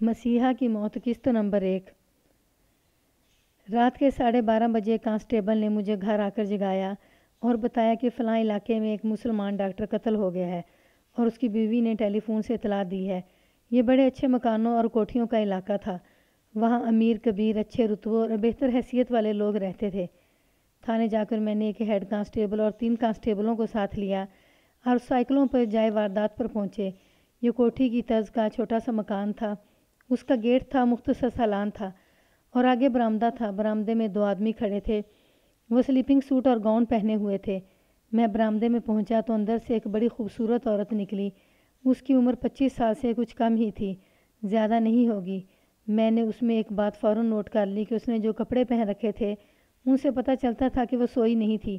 مسیحا کی موت قسط نمبر 1۔ رات کے 12:30 بجے کانسٹیبل نے مجھے گھر آ کر جگایا اور بتایا کہ فلاں علاقے میں ایک مسلمان ڈاکٹر قتل ہو گیا ہے اور اس کی بیوی نے ٹیلی فون سے اطلاع دی ہے۔ یہ بڑے اچھے مکانوں اور کوٹھیوں کا علاقہ تھا۔ وہاں امیر کبیر، اچھے رتبوں اور بہتر حیثیت والے لوگ رہتے تھے۔ تھانے جا کر میں نے ایک ہیڈ کانسٹیبل اور 3 کانسٹیبلوں کو ساتھ لیا اور سائیکلوں پر جائے واردات پر پہنچے۔ یہ کوٹھی کی طرز کا چھوٹا سا مکان تھا۔ اس کا گیٹ تھا، مختصر سا لان تھا اور آگے برآمدہ تھا۔ برآمدے میں 2 آدمی کھڑے تھے۔ وہ سلیپنگ سوٹ اور گاؤن پہنے ہوئے تھے۔ میں برآمدے میں پہنچا تو اندر سے ایک بڑی خوبصورت عورت نکلی۔ اس کی عمر 25 سال سے کچھ کم ہی تھی، زیادہ نہیں ہوگی۔ میں نے اس میں ایک بات فوراً نوٹ کر لی کہ اس نے جو کپڑے پہن رکھے تھے ان سے پتہ چلتا تھا کہ وہ سوئی نہیں تھی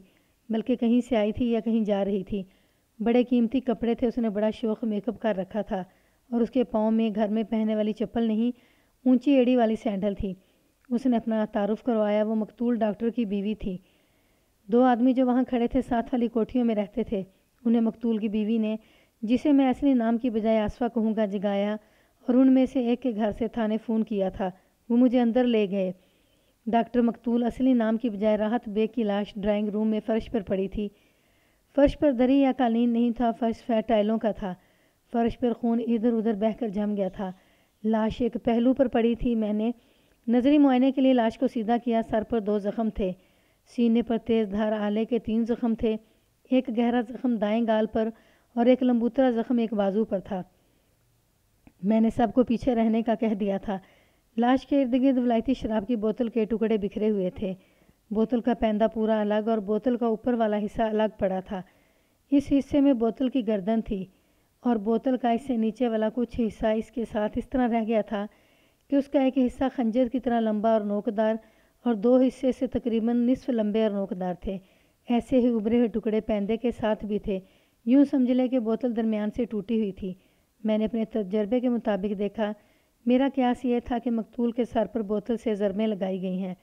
بلکہ کہیں سے آئی تھی یا کہیں جا رہی تھی۔ بڑے قیمتی کپڑے تھے۔ اس نے بڑا شوق میک اپ کر رکھا تھا اور اس کے پاؤں میں گھر میں پہننے والی چپل نہیں، اونچی ایڑی والی سینڈل تھی۔ اس نے اپنا تعارف کروایا۔ وہ مقتول ڈاکٹر کی بیوی تھی۔ 2 آدمی جو وہاں کھڑے تھے ساتھ والی کوٹھیوں میں رہتے تھے۔ انہیں مقتول کی بیوی نے، جسے میں اصلی نام کی بجائے آصفہ کہوں گا، جگایا اور ان میں سے ایک کے گھر سے تھانے فون کیا تھا۔ وہ مجھے اندر لے گئے۔ ڈاکٹر مقتول اصلی نام کی بجائے راحت بیگ کی لاش ڈرائنگ روم میں فرش پر پڑی تھی۔ فرش پر دری یا قالین نہیں تھا، فرش سفید ٹائلوں کا تھا۔ فرش پر خون ادھر ادھر بہہ کر جم گیا تھا۔ لاش ایک پہلو پر پڑی تھی۔ میں نے نظری معائنے کے لیے لاش کو سیدھا کیا۔ سر پر 2 زخم تھے۔ سینے پر تیز دھار آلے کے 3 زخم تھے۔ ایک گہرا زخم دائیں گال پر اور ایک لمبوترا زخم ایک بازو پر تھا۔ میں نے سب کو پیچھے رہنے کا کہہ دیا تھا۔ لاش کے ارد گرد ولائتی شراب کی بوتل کے ٹکڑے بکھرے ہوئے تھے۔ بوتل کا پیندہ پورا الگ اور بوتل کا اوپر والا حصہ الگ پڑا تھا۔ اس حصے میں بوتل کی گردن تھی اور بوتل کا اس سے نیچے والا کچھ حصہ اس کے ساتھ اس طرح رہ گیا تھا کہ اس کا ایک حصہ خنجر کی طرح لمبا اور نوکدار اور 2 حصے سے تقریباً نصف لمبے اور نوکدار تھے۔ ایسے ہی ابھرے ہوئے ٹکڑے پیندے کے ساتھ بھی تھے۔ یوں سمجھ لے کہ بوتل درمیان سے ٹوٹی ہوئی تھی۔ میں نے اپنے تجربے کے مطابق دیکھا۔ میرا قیاس یہ تھا کہ مقتول کے سر پر بوتل سے ضربیں لگائی گئی ہیں۔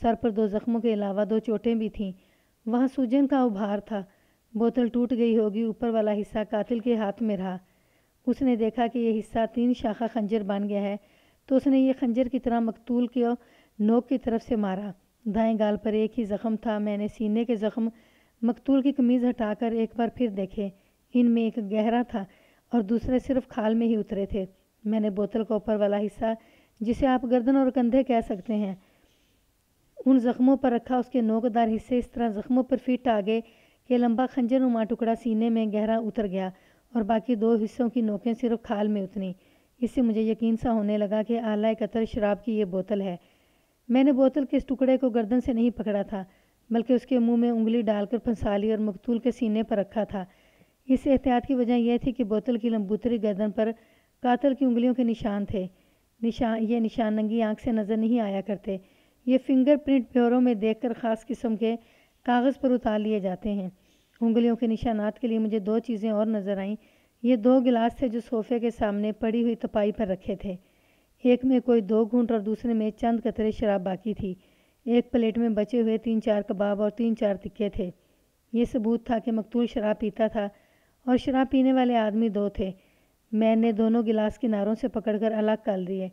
سر پر 2 زخموں کے علاوہ 2 چوٹیں بھی تھیں۔ وہاں سوجن کا ابھار تھا۔ بوتل ٹوٹ گئی ہوگی۔ اوپر والا حصہ قاتل کے ہاتھ میں رہا۔ اس نے دیکھا کہ یہ حصہ 3 شاخہ خنجر بن گیا ہے تو اس نے یہ خنجر کی طرح مقتول کو نوک کی طرف سے مارا۔ دائیں گال پر ایک ہی زخم تھا۔ میں نے سینے کے زخم مقتول کی قمیض ہٹا کر ایک بار پھر دیکھے۔ ان میں ایک گہرا تھا اور دوسرے صرف کھال میں ہی اترے تھے۔ میں نے بوتل کا اوپر والا حصہ، جسے آپ گردن اور کندھے کہہ سکتے ہیں، ان زخموں پر رکھا۔ اس کے نوکدار حصے اس طرح زخموں پر فٹ آگے کہ لمبا خنجر نما ٹکڑا سینے میں گہرا اتر گیا اور باقی 2 حصوں کی نوکیں صرف کھال میں اتریں۔ اس سے مجھے یقین سا ہونے لگا کہ آلہ قطر شراب کی یہ بوتل ہے۔ میں نے بوتل کے اس ٹکڑے کو گردن سے نہیں پکڑا تھا بلکہ اس کے منہ میں انگلی ڈال کر پھنسا لی اور مقتول کے سینے پر رکھا تھا۔ اس احتیاط کی وجہ یہ تھی کہ بوتل کی لمبوتری گردن پر قاتل کی انگلیوں کے نشان تھے۔ یہ نشان ننگی آنکھ سے نظر نہیں آیا کرتے۔ یہ فنگر پرنٹ بیورو میں دیکھ کر خاص قسم کے کاغذ پر اتار لیے جاتے ہیں۔ انگلیوں کے نشانات کے لیے مجھے 2 چیزیں اور نظر آئیں۔ یہ 2 گلاس تھے جو صوفے کے سامنے پڑی ہوئی تپائی پر رکھے تھے۔ ایک میں کوئی 2 گھونٹ اور دوسرے میں چند قطرے شراب باقی تھی۔ ایک پلیٹ میں بچے ہوئے 3-4 کباب اور 3-4 تکے تھے۔ یہ ثبوت تھا کہ مقتول شراب پیتا تھا اور شراب پینے والے آدمی 2 تھے۔ میں نے دونوں گلاس کناروں سے پکڑ کر الگ کر لیے۔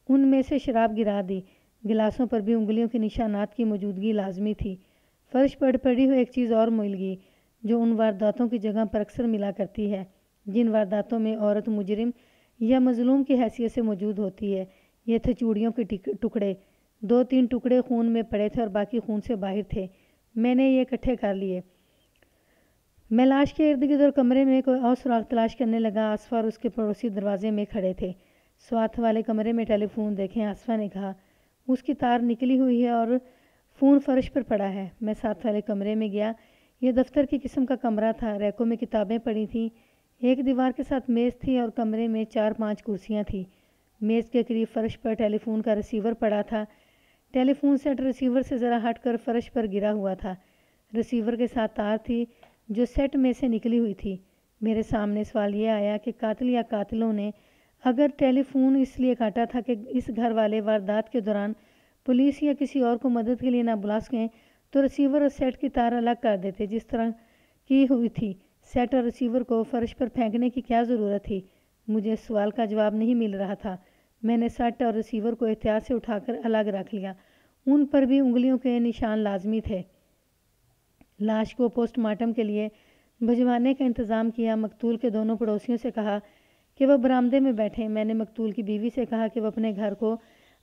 ان میں سے شراب گرا دی۔ گلاسوں پر بھی انگلیوں کے نشانات کی موجودگی لازمی تھی۔ فرش پر پڑی ہوئی ایک چیز اور مل گئی جو ان وارداتوں کی جگہ پر اکثر ملا کرتی ہے جن وارداتوں میں عورت مجرم یا مظلوم کی حیثیت سے موجود ہوتی ہے۔ یہ تھے چوڑیوں کے ٹکڑے۔ 2-3 ٹکڑے خون میں پڑے تھے اور باقی خون سے باہر تھے۔ میں نے یہ اکٹھے کر لیے۔ میں لاش کے ارد گرد اور کمرے میں کوئی اور سراغ تلاش کرنے لگا۔ آصفہ اور اس کے پڑوسی دروازے میں کھڑے تھے۔ سوات والے کمرے میں ٹیلی فون دیکھیں، آصفہ نے کہا۔ اس کی تار نکلی ہوئی ہے اور فون فرش پر پڑا ہے۔ میں ساتھ والے کمرے میں گیا۔ یہ دفتر کی قسم کا کمرہ تھا۔ ریکوں میں کتابیں پڑی تھیں۔ ایک دیوار کے ساتھ میز تھی اور کمرے میں 4-5 کرسیاں تھیں۔ میز کے قریب فرش پر ٹیلی فون کا ریسیور پڑا تھا۔ ٹیلی فون سیٹ ریسیور سے ذرا ہٹ کر فرش پر گرا ہوا تھا۔ ریسیور کے ساتھ تار تھی جو سیٹ میں سے نکلی ہوئی تھی۔ میرے سامنے سوال یہ آیا کہ قاتل یا قاتلوں نے اگر ٹیلی فون اس لیے کاٹا تھا کہ اس گھر والے واردات کے دوران پولیس یا کسی اور کو مدد کے لیے نہ بلا سکیں تو ریسیور اور سیٹ کی تار الگ کر دیتے جس طرح کی ہوئی تھی۔ سیٹ اور ریسیور کو فرش پر پھینکنے کی کیا ضرورت تھی؟ مجھے اس سوال کا جواب نہیں مل رہا تھا۔ میں نے سٹ اور ریسیور کو احتیاط سے اٹھا کر الگ رکھ لیا۔ ان پر بھی انگلیوں کے نشان لازمی تھے۔ لاش کو پوسٹ مارٹم کے لیے بھجوانے کا انتظام کیا۔ مقتول کے دونوں پڑوسیوں سے کہا کہ وہ برآمدے میں بیٹھیں۔ میں نے مقتول کی بیوی سے کہا کہ وہ اپنے گھر کو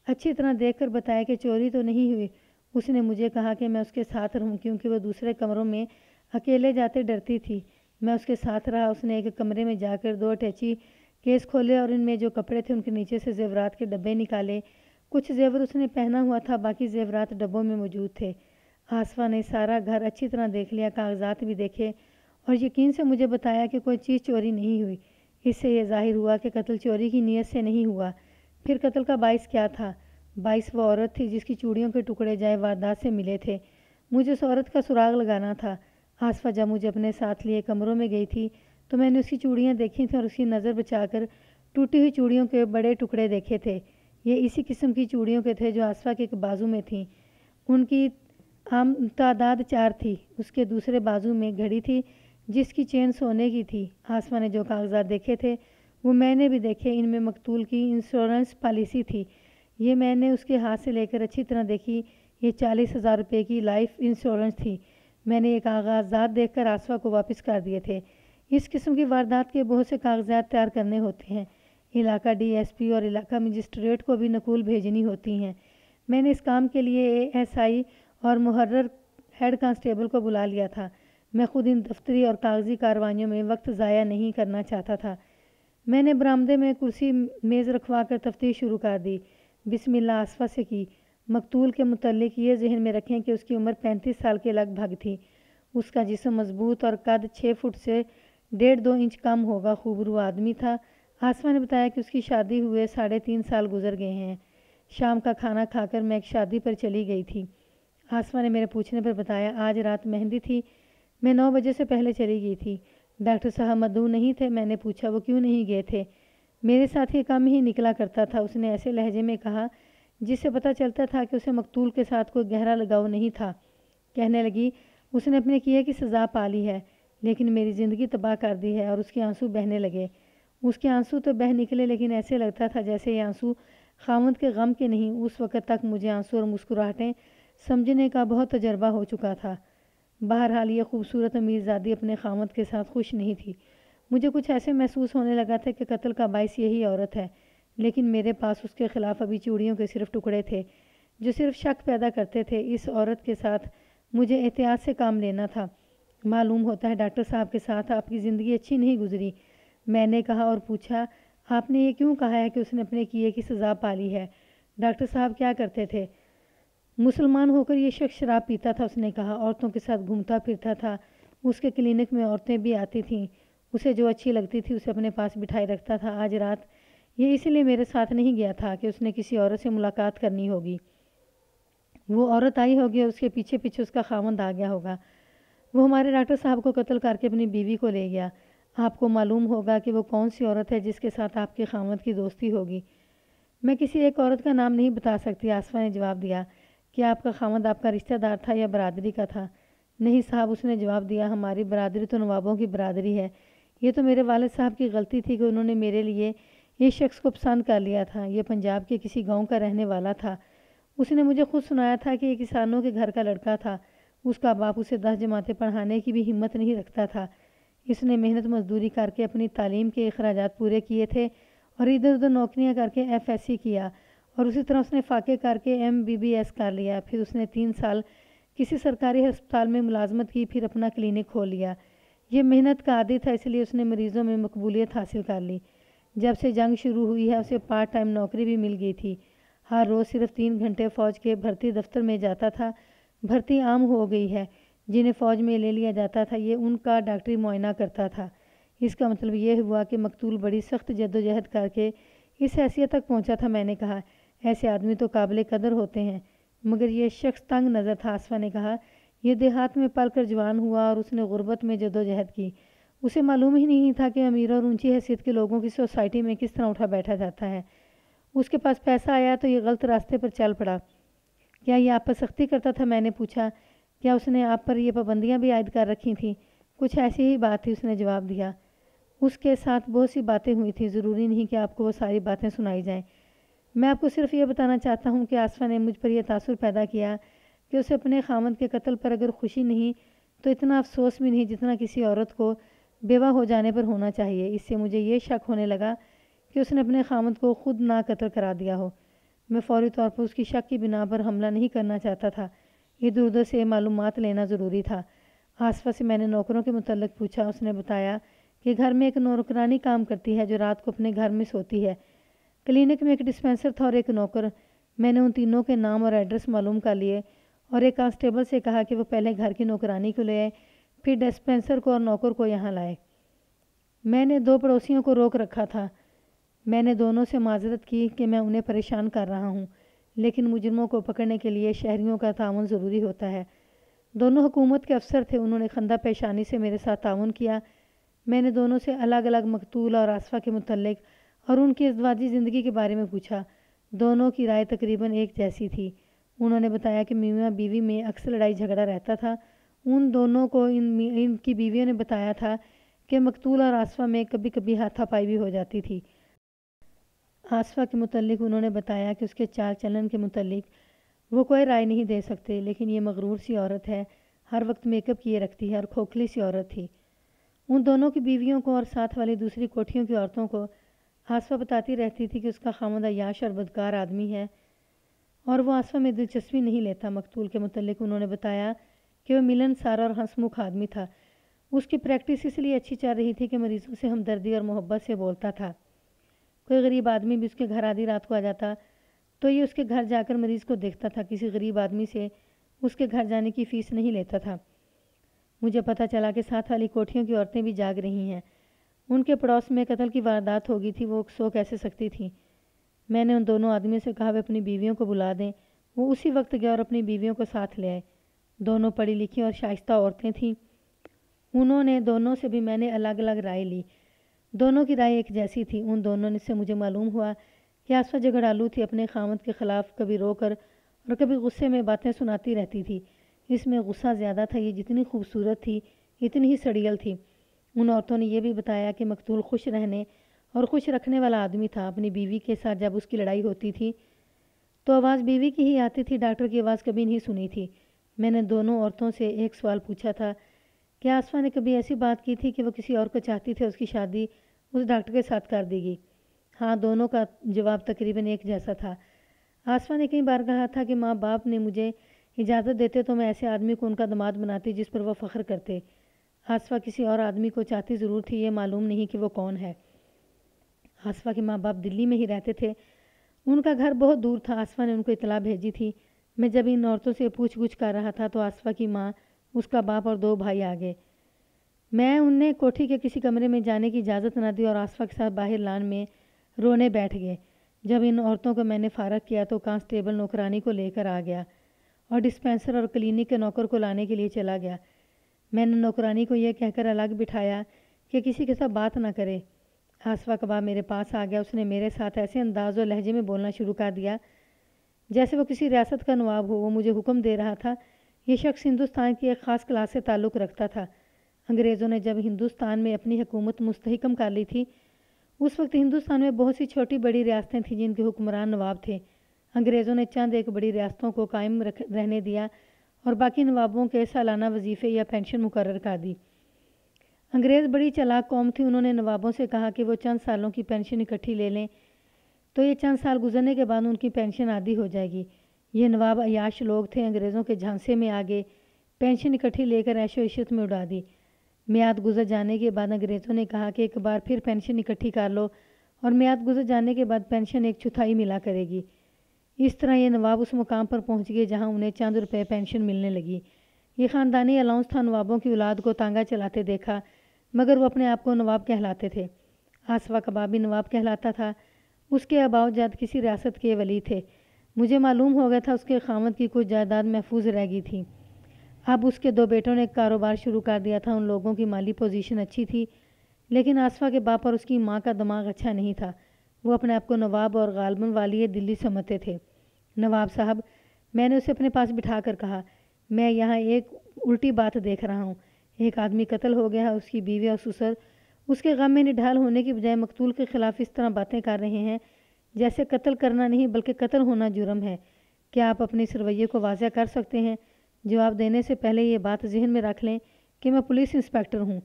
اچھی طرح دیکھ کر بتائے کہ چوری تو نہیں ہوئی۔ اس نے مجھے کہا کہ میں اس کے ساتھ رہوں کیونکہ وہ دوسرے کمروں میں اکیلے جاتے ڈرتی تھی۔ میں اس کے ساتھ رہا۔ اس نے ایک کمرے میں جا کر 2 اٹیچی کیس کھولے اور ان میں جو کپڑے تھے ان کے نیچے سے زیورات کے ڈبے نکالے۔ کچھ زیور اس نے پہنا ہوا تھا، باقی زیورات ڈبوں میں موجود تھے۔ آصفہ نے سارا گھر اچھی طرح دیکھ لیا، کاغذات بھی دیکھے اور یقین سے مجھے بتایا کہ کوئی چیز چوری نہیں ہوئی۔ اس سے یہ ظاہر ہوا کہ قتل چوری کی نیت سے نہیں ہوا۔ پھر قتل کا باعث کیا تھا؟ باعث وہ عورت تھی جس کی چوڑیوں کے ٹکڑے جائے واردات سے ملے تھے۔ مجھے اس عورت کا سراغ لگانا تھا۔ آصفہ جب مجھے اپنے ساتھ لیے کمروں میں گئی تھی تو میں نے اس کی چوڑیاں دیکھی تھیں اور اس کی نظر بچا کر ٹوٹی ہوئی چوڑیوں کے بڑے ٹکڑے دیکھے تھے۔ یہ اسی قسم کی چوڑیوں کے تھے جو آصفہ کے ایک بازو میں تھیں۔ ان کی عام تعداد 4 تھی۔ اس کے دوسرے بازو میں گھڑی تھی جس کی چین سونے کی تھی۔ آصفہ نے جو کاغذات دیکھے تھے وہ میں نے بھی دیکھے۔ ان میں مقتول کی انشورنس پالیسی تھی۔ یہ میں نے اس کے ہاتھ سے لے کر اچھی طرح دیکھی۔ یہ 40,000 روپے کی لائف انشورنس تھی۔ میں نے یہ کاغذات دیکھ کر آصفہ کو واپس کر دیے تھے۔ اس قسم کی واردات کے بہت سے کاغذات تیار کرنے ہوتے ہیں۔ علاقہ ڈی ایس پی اور علاقہ مجسٹریٹ کو بھی نقول بھیجنی ہوتی ہیں۔ میں نے اس کام کے لیے ASI اور محرر ہیڈ کانسٹیبل کو بلا لیا تھا۔ میں خود ان دفتری اور کاغذی کارروائیوں میں وقت ضائع نہیں کرنا چاہتا تھا۔ میں نے برآمدے میں کرسی میز رکھوا کر تفتیش شروع کر دی۔ بسم اللہ آصفہ سے کی۔ مقتول کے متعلق یہ ذہن میں رکھیں کہ اس کی عمر 35 سال کے لگ بھگ تھی۔ اس کا جسم مضبوط اور قد 6 فٹ سے 1.5-2 انچ کم ہوگا، خوبرو آدمی تھا۔ آصفہ نے بتایا کہ اس کی شادی ہوئے 3.5 سال گزر گئے ہیں۔ شام کا کھانا کھا کر میں ایک شادی پر چلی گئی تھی۔ آصفہ نے میرے پوچھنے پر بتایا آج رات مہندی تھی، میں 9 بجے سے پہلے چلی گئی تھی۔ ڈاکٹر صاحب مدعو نہیں تھے؟ میں نے پوچھا وہ کیوں نہیں گئے تھے؟ میرے ساتھ یہ کم ہی نکلا کرتا تھا، اس نے ایسے لہجے میں کہا جس سے پتہ چلتا تھا کہ اسے مقتول کے ساتھ کوئی گہرا لگاؤ نہیں تھا۔ کہنے لگی اس نے اپنے کیے کی سزا پا لی ہے لیکن میری زندگی تباہ کر دی ہے، اور اس کے آنسو بہنے لگے۔ اس کے آنسو تو بہہ نکلے لیکن ایسے لگتا تھا جیسے یہ آنسو خاوند کے غم کے نہیں۔ اس وقت تک مجھے آنسو اور مسکراہٹیں سمجھنے کا بہت تجربہ ہو چکا تھا۔ بہرحال یہ خوبصورت امیرزادی اپنے خاوند کے ساتھ خوش نہیں تھی۔ مجھے کچھ ایسے محسوس ہونے لگا تھا کہ قتل کا باعث یہی عورت ہے، لیکن میرے پاس اس کے خلاف ابھی چوڑیوں کے صرف ٹکڑے تھے جو صرف شک پیدا کرتے تھے۔ اس عورت کے ساتھ مجھے احتیاط سے کام لینا تھا۔ معلوم ہوتا ہے ڈاکٹر صاحب کے ساتھ آپ کی زندگی اچھی نہیں گزری، میں نے کہا اور پوچھا آپ نے یہ کیوں کہا ہے کہ اس نے اپنے کیے کی سزا پا لی ہے؟ ڈاکٹر صاحب کیا کرتے تھے؟ مسلمان ہو کر یہ شخص شراب پیتا تھا، اس نے کہا، عورتوں کے ساتھ گھومتا پھرتا تھا، اس کے کلینک میں عورتیں بھی آتی تھیں، اسے جو اچھی لگتی تھی اسے اپنے پاس بٹھائے رکھتا تھا۔ آج رات یہ اس لیے میرے ساتھ نہیں گیا تھا کہ اس نے کسی عورت سے ملاقات کرنی ہوگی، وہ عورت آئی ہوگی اور اس کے پیچھے پیچھے اس کا خاوند آ گیا ہوگا۔ وہ ہمارے ڈاکٹر صاحب کو قتل کر کے اپنی بیوی کو لے گیا۔ آپ کو معلوم ہوگا کہ وہ کون سی عورت ہے جس کے ساتھ آپ کے خاوند کی دوستی ہوگی؟ میں کسی ایک عورت کا نام نہیں بتا سکتی، آصفہ نے جواب دیا۔ کیا آپ کا خاوند آپ کا رشتہ دار تھا یا برادری کا تھا؟ نہیں صاحب، اس نے جواب دیا، ہماری برادری تو نوابوں کی برادری ہے۔ یہ تو میرے والد صاحب کی غلطی تھی کہ انہوں نے میرے لیے اس شخص کو پسند کر لیا تھا۔ یہ پنجاب کے کسی گاؤں کا رہنے والا تھا۔ اس نے مجھے خود سنایا تھا کہ یہ کسانوں کے گھر کا لڑکا تھا۔ اس کا باپ اسے 10 جماعتیں پڑھانے کی بھی ہمت نہیں رکھتا تھا۔ اس نے محنت مزدوری کر کے اپنی تعلیم کے اخراجات پورے کیے تھے اور ادھر ادھر نوکریاں کر کے FSC کیا، اور اسی طرح اس نے فاقے کر کے MBBS کر لیا۔ پھر اس نے 3 سال کسی سرکاری ہسپتال میں ملازمت کی، پھر اپنا کلینک کھول لیا۔ یہ محنت کا عادی تھا، اس لیے اس نے مریضوں میں مقبولیت حاصل کر لی۔ جب سے جنگ شروع ہوئی ہے اسے پارٹ ٹائم نوکری بھی مل گئی تھی۔ ہر روز صرف 3 گھنٹے فوج کے بھرتی دفتر میں جاتا تھا۔ بھرتی عام ہو گئی ہے، جنہیں فوج میں لے لیا جاتا تھا یہ ان کا ڈاکٹری معائنہ کرتا تھا۔ اس کا مطلب یہ ہوا کہ مقتول بڑی سخت جدوجہد کر کے اس حیثیت تک پہنچا تھا۔ میں نے کہا ایسے آدمی تو قابل قدر ہوتے ہیں، مگر یہ شخص تنگ نظر تھا۔ آصفہ نے کہا یہ دیہات میں پل کر جوان ہوا اور اس نے غربت میں جدوجہد کی۔ اسے معلوم ہی نہیں تھا کہ امیر اور اونچی حیثیت کے لوگوں کی سوسائٹی میں کس طرح اٹھا بیٹھا جاتا ہے۔ اس کے پاس پیسہ آیا تو یہ غلط راستے پر چل پڑا۔ کیا یہ آپ پر سختی کرتا تھا؟ میں نے پوچھا۔ کیا اس نے آپ پر یہ پابندیاں بھی عائد کر رکھی تھیں؟ کچھ ایسی ہی بات تھی، اس نے جواب دیا۔ اس کے ساتھ بہت سی باتیں ہوئی تھیں، ضروری نہیں کہ آپ کو وہ ساری باتیں سنائی جائیں۔ میں آپ کو صرف یہ بتانا چاہتا ہوں کہ آصفہ نے مجھ پر یہ تاثر پیدا کیا کہ اسے اپنے خامند کے قتل پر اگر خوشی نہیں تو اتنا افسوس بھی نہیں جتنا کسی عورت کو بیوہ ہو جانے پر ہونا چاہیے۔ اس سے مجھے یہ شک ہونے لگا کہ اس نے اپنے خامند کو خود نہ قتل کرا دیا ہو۔ میں فوری طور پر اس کی شک کی بنا پر حملہ نہیں کرنا چاہتا تھا، ادھر ادھر سے معلومات لینا ضروری تھا۔ آصفہ سے میں نے نوکروں کے متعلق پوچھا۔ اس نے بتایا کہ گھر میں ایک نوکرانی کام کرتی ہے جو رات کو اپنے گھر میں سوتی ہے۔ کلینک میں ایک ڈسپینسر تھا اور ایک نوکر۔ میں نے ان تینوں کے نام اور ایڈریس معلوم کر لیے اور ایک کانسٹیبل سے کہا کہ وہ پہلے گھر کی نوکرانی کو لے آئے، پھر ڈسپینسر کو اور نوکر کو یہاں لائے۔ میں نے 2 پڑوسیوں کو روک رکھا تھا۔ میں نے دونوں سے معذرت کی کہ میں انہیں پریشان کر رہا ہوں، لیکن مجرموں کو پکڑنے کے لیے شہریوں کا تعاون ضروری ہوتا ہے۔ دونوں حکومت کے افسر تھے، انہوں نے خندہ پیشانی سے میرے ساتھ تعاون کیا۔ میں نے دونوں سے الگ الگ مقتول اور آصفہ کے متعلق اور ان کی ازدواجی زندگی کے بارے میں پوچھا۔ دونوں کی رائے تقریباً ایک جیسی تھی۔ انہوں نے بتایا کہ میاں بیوی میں اکثر لڑائی جھگڑا رہتا تھا۔ ان دونوں کو ان کی بیویوں نے بتایا تھا کہ مقتول اور آصفہ میں کبھی کبھی ہاتھا پائی بھی ہو جاتی تھی۔ آصفہ کے متعلق انہوں نے بتایا کہ اس کے چال چلن کے متعلق وہ کوئی رائے نہیں دے سکتے، لیکن یہ مغرور سی عورت ہے، ہر وقت میک اپ کیے رکھتی ہے اور کھوکھلی سی عورت تھی۔ ان دونوں کی بیویوں کو اور ساتھ والی دوسری کوٹھیوں کی عورتوں کو آصفہ بتاتی رہتی تھی کہ اس کا خامند عیاش اور بدکار آدمی ہے اور وہ آصفہ میں دلچسپی نہیں لیتا۔ مقتول کے متعلق انہوں نے بتایا کہ وہ ملنسار اور ہنسمکھ آدمی تھا۔ اس کی پریکٹس اس لیے اچھی چل رہی تھی کہ مریضوں سے ہمدردی اور محبت سے بولتا تھا۔ کوئی غریب آدمی بھی اس کے گھر آدھی رات کو آ جاتا تو یہ اس کے گھر جا کر مریض کو دیکھتا تھا۔ کسی غریب آدمی سے اس کے گھر جانے کی فیس نہیں لیتا تھا۔ مجھے پتہ چلا کہ ساتھ والی کوٹھیوں کی عورتیں بھی جاگ رہی ہیں۔ ان کے پڑوس میں قتل کی واردات ہو گئی تھی، وہ سو کیسے سکتی تھیں؟ میں نے ان دونوں آدمیوں سے کہا وہ اپنی بیویوں کو بلا دیں۔ وہ اسی وقت گئے اور اپنی بیویوں کو ساتھ لے آئے۔ دونوں پڑھی لکھی اور شائستہ عورتیں تھیں۔ انہوں نے دونوں سے بھی میں نے الگ الگ رائے لی۔ دونوں کی رائے ایک جیسی تھی۔ ان دونوں سے مجھے معلوم ہوا کہ آصفہ جھگڑالو تھی، اپنے خامند کے خلاف کبھی رو کر اور کبھی غصے میں باتیں سناتی رہتی تھی۔ اس میں غصہ زیادہ تھا، یہ جتنی خوبصورت تھی اتنی ہی سڑیل تھی۔ ان عورتوں نے یہ بھی بتایا کہ مقتول خوش رہنے اور خوش رکھنے والا آدمی تھا۔ اپنی بیوی کے ساتھ جب اس کی لڑائی ہوتی تھی تو آواز بیوی کی ہی آتی تھی، ڈاکٹر کی آواز کبھی نہیں سنی تھی۔ میں نے دونوں عورتوں سے ایک سوال پوچھا تھا کہ آصفہ نے کبھی ایسی بات کی تھی کہ وہ کسی اور کو چاہتی تھی، اس کی شادی اس ڈاکٹر کے ساتھ کر دی گئی؟ ہاں، دونوں کا جواب تقریباً ایک جیسا تھا۔ آصفہ نے کئی بار کہا تھا کہ ماں باپ نے مجھے اجازت دیتے تو میں ایسے آدمی کو ان کا داماد بناتی جس پر وہ فخر کرتے۔ آصفہ کسی اور آدمی کو چاہتی ضرور تھی، یہ معلوم نہیں کہ وہ کون ہے۔ آصفہ کے ماں باپ دلی میں ہی رہتے تھے، ان کا گھر بہت دور تھا۔ آصفہ نے ان کو اطلاع بھیجی تھی۔ میں جب ان عورتوں سے پوچھ گچھ کر رہا تھا تو آصفہ کی ماں، اس کا باپ اور 2 بھائی آ گئے۔ میں انہیں کوٹھی کے کسی کمرے میں جانے کی اجازت نہ دی اور آصفہ کے ساتھ باہر لان میں رونے بیٹھ گئے۔ جب ان عورتوں کو میں نے فارغ کیا تو کانسٹیبل نوکرانی کو لے کر آ گیا اور ڈسپینسر اور کلینک کے نوکر کو لانے کے لیے چلا گیا۔ میں نے نوکرانی کو یہ کہہ کر الگ بٹھایا کہ کسی کے ساتھ بات نہ کرے۔ آصفہ کا باپ میرے پاس آ گیا۔ اس نے میرے ساتھ ایسے انداز اور لہجے میں بولنا شروع کر دیا جیسے وہ کسی ریاست کا نواب ہو۔ وہ مجھے حکم دے رہا تھا۔ یہ شخص ہندوستان کی ایک خاص کلاس سے تعلق رکھتا تھا۔ انگریزوں نے جب ہندوستان میں اپنی حکومت مستحکم کر لی تھی، اس وقت ہندوستان میں بہت سی چھوٹی بڑی ریاستیں تھیں جن کے حکمران نواب تھے۔ انگریزوں نے چند ایک بڑی ریاستوں کو قائم رہنے دیا اور باقی نوابوں کے سالانہ وظیفے یا پینشن مقرر کر دی۔ انگریز بڑی چالاک قوم تھی۔ انہوں نے نوابوں سے کہا کہ وہ چند سالوں کی پینشن اکٹھی لے لیں تو یہ چند سال گزرنے کے بعد ان کی پینشن آدھی ہو جائے گی۔ یہ نواب عیاش لوگ تھے، انگریزوں کے جھانسے میں آگے پینشن اکٹھی لے کر عیش و عشرت میں اڑا دی۔ میعاد گزر جانے کے بعد انگریزوں نے کہا کہ ایک بار پھر پینشن اکٹھی کر لو اور میعاد گزر جانے کے بعد پینشن 1/4 ملا کرے گی۔ اس طرح یہ نواب اس مقام پر پہنچ گئے جہاں انہیں چند روپے پینشن ملنے لگی۔ یہ خاندانی الاؤنس تھا۔ نوابوں کی اولاد کو تانگا چلاتے دیکھا مگر وہ اپنے آپ کو نواب کہلاتے تھے۔ آصفہ کا باپ بھی نواب کہلاتا تھا۔ اس کے آباء و اجداد کسی ریاست کے ولی تھے۔ مجھے معلوم ہو گیا تھا اس کے خامد کی کچھ جائیداد محفوظ رہ گئی تھی۔ اب اس کے 2 بیٹوں نے کاروبار شروع کر دیا تھا۔ ان لوگوں کی مالی پوزیشن اچھی تھی، لیکن آصفہ کے باپ اور اس کی ماں کا دماغ اچھا نہیں تھا۔ وہ اپنے آپ کو نواب اور غالباً والی دلی سمجھتے تھے۔ نواب صاحب، میں نے اسے اپنے پاس بٹھا کر کہا، میں یہاں ایک الٹی بات دیکھ رہا ہوں۔ ایک آدمی قتل ہو گیا ہے، اس کی بیوی اور سسر اس کے غم میں نڈھال ہونے کی بجائے مقتول کے خلاف اس طرح باتیں کر رہے ہیں جیسے قتل کرنا نہیں بلکہ قتل ہونا جرم ہے۔ کیا آپ اپنے اس رویے کو واضح کر سکتے ہیں؟ جواب دینے سے پہلے یہ بات ذہن میں رکھ لیں کہ میں پولیس انسپکٹر ہوں۔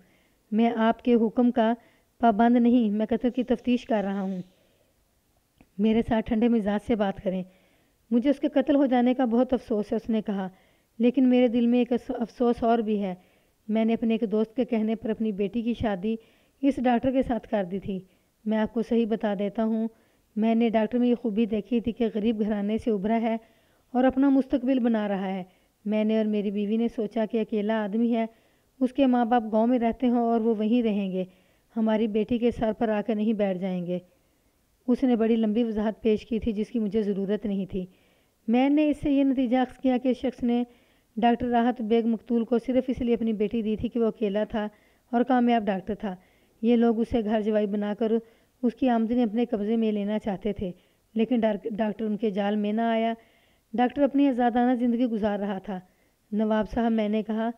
میں آپ کے حکم کا پابند نہیں، میں قتل کی تفتیش کر رہا ہوں۔ میرے ساتھ ٹھنڈے مزاج سے بات کریں۔ مجھے اس کے قتل ہو جانے کا بہت افسوس ہے، اس نے کہا، لیکن میرے دل میں ایک افسوس اور بھی ہے۔ میں نے اپنے ایک دوست کے کہنے پر اپنی بیٹی کی شادی اس ڈاکٹر کے ساتھ کر دی تھی۔ میں آپ کو صحیح بتا دیتا ہوں، میں نے ڈاکٹر میں یہ خوبی دیکھی تھی کہ غریب گھرانے سے ابھرا ہے اور اپنا مستقبل بنا رہا ہے۔ میں نے اور میری بیوی نے سوچا کہ اکیلا آدمی ہے، اس کے ماں باپ گاؤں میں رہتے ہوں اور وہ وہیں رہیں گے، ہماری بیٹی کے سر پر آ کر نہیں بیٹھ جائیں گے۔ اس نے بڑی لمبی وضاحت پیش کی تھی جس کی مجھے ضرورت نہیں تھی۔ میں نے اس سے یہ نتیجہ اخذ کیا کہ اس شخص نے ڈاکٹر راحت بیگ مقتول کو صرف اس لیے اپنی بیٹی دی تھی کہ وہ اکیلا تھا اور کامیاب ڈاکٹر تھا۔ یہ لوگ اسے گھر جوائی بنا کر اس کی آمدنی اپنے قبضے میں لینا چاہتے تھے، لیکن ڈاکٹر ان کے جال میں نہ آیا۔ ڈاکٹر اپنی آزادانہ زندگی گزار رہا تھا۔ نواب صاحب، میں نے کہا،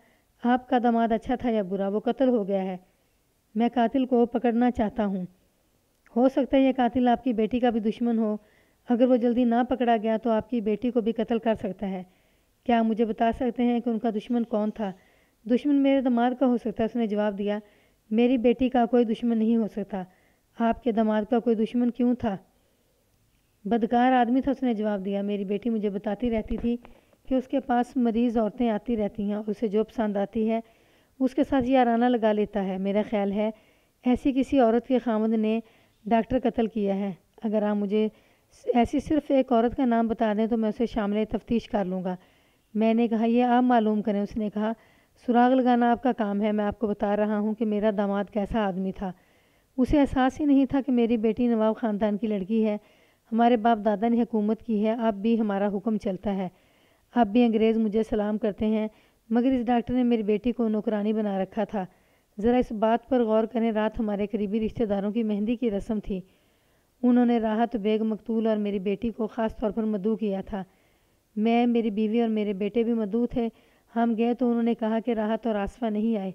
آپ کا داماد اچھا تھا یا برا؟ وہ قتل ہو گیا ہے۔ میں قاتل کو پکڑنا چاہتا ہوں۔ ہو سکتا ہے یہ قاتل آپ کی بیٹی کا بھی دشمن ہو۔ اگر وہ جلدی نہ پکڑا گیا تو آپ کی بیٹی کو بھی قتل کر سکتا ہے۔ کیا آپ مجھے بتا سکتے ہیں کہ ان کا دشمن کون تھا؟ دشمن میرے داماد کا ہو سکتا ہے، اس نے جواب دیا۔ میری بیٹی کا کوئی دشمن نہیں ہو سکتا۔ آپ کے داماد کا کوئی دشمن کیوں تھا؟ بدکار آدمی تھا، اس نے جواب دیا۔ میری بیٹی مجھے بتاتی رہتی تھی کہ اس کے پاس مریض عورتیں آتی رہتی ہیں اور اسے جو پسند آتی ہے اس کے ساتھ یارانہ لگا لیتا ہے۔ میرا خیال ہے ایسی کسی عورت کے خامند نے ڈاکٹر قتل کیا ہے۔ اگر آپ مجھے ایسی صرف ایک عورت کا نام بتا دیں تو میں اسے شامل تفتیش کر لوں گا۔ میں نے کہا، یہ آپ معلوم کریں۔ اس نے کہا، سراغ لگانا آپ کا کام ہے، میں آپ کو بتا رہا ہوں کہ میرا داماد کیسا آدمی تھا۔ اسے احساس ہی نہیں تھا کہ میری بیٹی نواب خاندان کی لڑکی ہے، ہمارے باپ دادا نے حکومت کی ہے، اب بھی ہمارا حکم چلتا ہے، اب بھی انگریز مجھے سلام کرتے ہیں، مگر اس ڈاکٹر نے میری بیٹی کو نوکرانی بنا رکھا تھا۔ ذرا اس بات پر غور کریں، رات ہمارے قریبی رشتہ داروں کی مہندی کی رسم تھی۔ انہوں نے راحت بیگ مقتول اور میری بیٹی کو خاص طور پر مدعو کیا تھا۔ میں، میری بیوی اور میرے بیٹے بھی مدعو تھے۔ ہم گئے تو انہوں نے کہا کہ راحت اور آصفہ نہیں آئے۔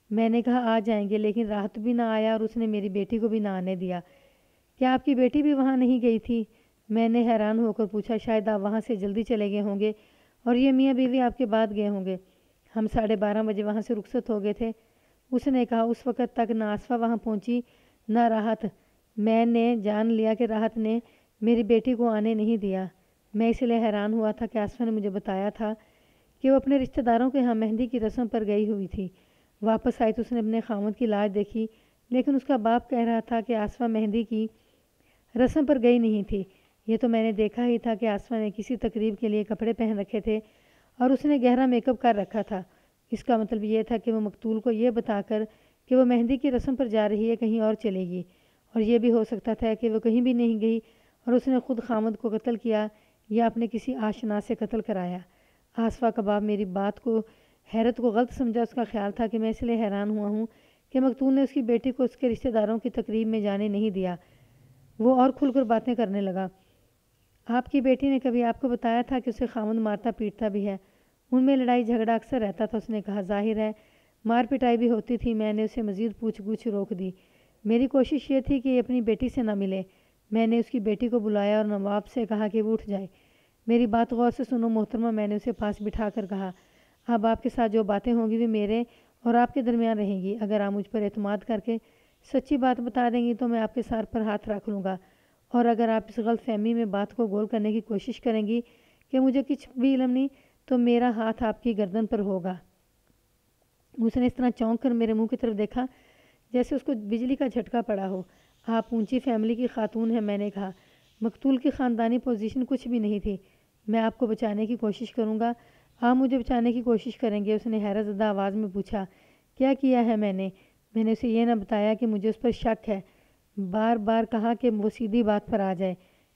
میں نے کہا آ جائیں گے، لیکن راحت بھی نہ آیا اور اس نے میری بیٹی کو بھی نہ آنے دیا۔ کیا آپ کی بیٹی بھی وہاں نہیں گئی تھی؟ میں نے حیران ہو کر پوچھا، شاید آپ وہاں سے جلدی چلے گئے ہوں گے اور یہ میاں بیوی آپ کے بعد گئے ہوں گے۔ ہم 12:30 بجے وہاں سے رخصت ہو گئے تھے۔ اس نے کہا، اس وقت تک نہ آصفہ وہاں پہنچی نہ راحت۔ میں نے جان لیا کہ راحت نے میری بیٹی کو آنے نہیں دیا۔ میں اس لیے حیران ہوا تھا کہ آصفہ نے مجھے بتایا تھا کہ وہ اپنے رشتہ داروں کے ہاں مہندی کی رسم پر گئی ہوئی تھی۔ واپس آئی تو اس نے اپنے خاوند کی لاش دیکھی، لیکن اس کا باپ کہہ رہا تھا کہ آصفہ مہندی کی رسم پر گئی نہیں تھی۔ یہ تو میں نے دیکھا ہی تھا کہ آصفہ نے کسی تقریب کے لیے کپڑے پہن رکھے تھے اور اس نے گہرا میک اپ کر رکھا تھا۔ اس کا مطلب یہ تھا کہ وہ مقتول کو یہ بتا کر کہ وہ مہندی کی رسم پر جا رہی ہے کہیں اور چلے گی، اور یہ بھی ہو سکتا تھا کہ وہ کہیں بھی نہیں گئی اور اس نے خود خامد کو قتل کیا یا اپنے کسی آشنا سے قتل کرایا۔ آصفہ کا باپ میری بات کو حیرت کو غلط سمجھا۔ اس کا خیال تھا کہ میں اس لیے حیران ہوا ہوں کہ مقتول نے اس کی بیٹی کو اس کے رشتہ داروں کی تقریب میں جانے نہیں دیا۔ وہ اور کھل کر باتیں کرنے لگا۔ آپ کی بیٹی نے کبھی آپ کو بتایا تھا کہ اسے خامد مارتا پیٹتا بھی ہے؟ ان میں لڑائی جھگڑا اکثر رہتا تھا، اس نے کہا۔ ظاہر ہے مار پٹائی بھی ہوتی تھی۔ میں نے اسے مزید پوچھ گچھ روک دی۔ میری کوشش یہ تھی کہ یہ اپنی بیٹی سے نہ ملے۔ میں نے اس کی بیٹی کو بلایا اور نواب سے کہا کہ وہ اٹھ جائے۔ میری بات غور سے سنو محترمہ، میں نے اسے پاس بٹھا کر کہا، اب آپ کے ساتھ جو باتیں ہوں گی وہ میرے اور آپ کے درمیان رہیں گی۔ اگر آپ مجھ پر اعتماد کر کے سچی بات بتا دیں گی تو میں آپ کے سر پر ہاتھ رکھ لوں گا، اور اگر آپ اس غلط فہمی میں بات کو گول کرنے کی کوشش کریں گی کہ مجھے کچھ بھی علم نہیں تو میرا ہاتھ آپ کی گردن پر ہوگا۔ اس نے اس طرح چونک کر میرے منہ کی طرف دیکھا جیسے اس کو بجلی کا جھٹکا پڑا ہو۔ آپ اونچی فیملی کی خاتون ہیں، میں نے کہا۔ مقتول کی خاندانی پوزیشن کچھ بھی نہیں تھی۔ میں آپ کو بچانے کی کوشش کروں گا، آپ مجھے بچانے کی کوشش کریں گے؟ اس نے حیرت زدہ آواز میں پوچھا۔ کیا کیا ہے میں نے اسے یہ نہ بتایا کہ مجھے اس پر شک ہے۔ بار بار کہا کہ وہ سیدھی بات پر آ جائے،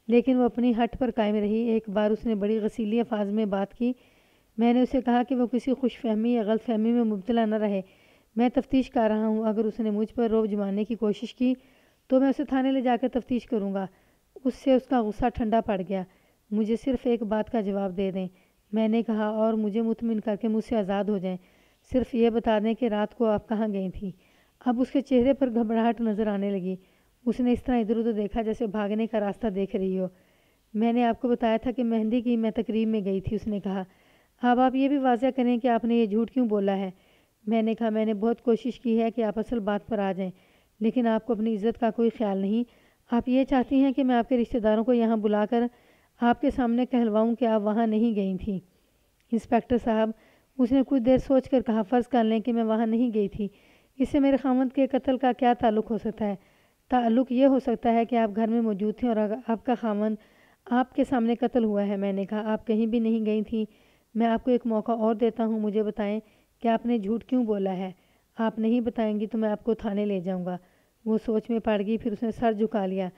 لیکن وہ اپنی ہٹ پر قائم رہی۔ ایک بار اس نے بڑی غسیلی الفاظ میں بات کی۔ میں نے اسے کہا کہ وہ کسی خوش فہمی یا غلط فہمی میں مبتلا نہ رہے، میں تفتیش کر رہا ہوں۔ اگر اس نے مجھ پر رعب جمانے کی کوشش کی تو میں اسے تھانے لے جا کر تفتیش کروں گا۔ اس سے اس کا غصہ ٹھنڈا پڑ گیا۔ مجھے صرف ایک بات کا جواب دے دیں، میں نے کہا، اور مجھے مطمئن کر کے مجھ سے آزاد ہو جائیں۔ صرف یہ بتا دیں کہ رات کو آپ کہاں گئی تھیں؟ اب اس کے چہرے پر گھبراہٹ نظر آنے لگی اس نے اس طرح ادھر ادھر دیکھا جیسے بھاگنے کا راستہ دیکھ رہی ہو۔ میں نے آپ کو بتایا تھا کہ مہندی کی میں تقریب میں گئی تھی، اس نے کہا۔ اب آپ یہ بھی واضح کریں کہ آپ نے یہ جھوٹ کیوں بولا ہے؟ میں نے کہا میں نے بہت کوشش کی ہے کہ آپ اصل بات پر آ جائیں، لیکن آپ کو اپنی عزت کا کوئی خیال نہیں۔ آپ یہ چاہتی ہیں کہ میں آپ کے رشتہ داروں کو یہاں بلا کر آپ کے سامنے کہلواؤں کہ آپ وہاں نہیں گئی تھیں۔ انسپیکٹر صاحب، اس نے کچھ دیر سوچ کر کہا، فرض کر لیں کہ میں وہاں نہیں گئی تھی، اس سے میرے خاوند کے قتل کا کیا تعلق ہو سکتا ہے؟ تعلق یہ ہو سکتا ہے کہ آپ گھر میں موجود تھے اور آپ کا خاوند آپ کے سامنے قتل ہوا ہے۔ میں نے کہا آپ کہیں بھی نہیں گئی تھیں۔ میں آپ کو ایک موقع اور دیتا ہوں، مجھے بتائیں کہ آپ نے جھوٹ کیوں بولا ہے؟ آپ نہیں بتائیں گی تو میں آپ کو تھانے لے جاؤں گا۔ وہ سوچ میں پڑ گئی، پھر اس نے سر جھکا لیا۔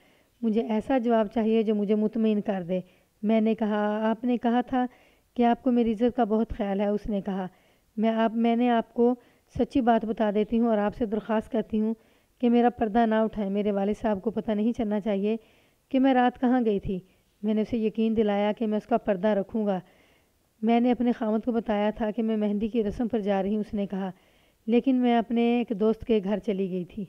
مجھے ایسا جواب چاہیے جو مجھے مطمئن کر دے۔ میں نے کہا آپ نے کہا تھا کہ آپ کو میری عزت کا بہت خیال ہے۔ اس نے کہا میں نے آپ کو سچی بات بتا دیتی ہوں اور آپ سے درخواست کرتی ہوں کہ میرا پردہ نہ اٹھائیں۔ میرے والد صاحب کو پتہ نہیں چلنا چاہیے کہ میں رات کہاں گئی تھی۔ میں نے اسے یقین دلایا کہ میں اس کا پردہ رکھوں گا۔ میں نے اپنے خاوند کو بتایا تھا کہ میں مہندی کی رسم پر جا رہی ہوں، اس نے کہا، لیکن میں اپنے ایک دوست کے گھر چلی گئی تھی۔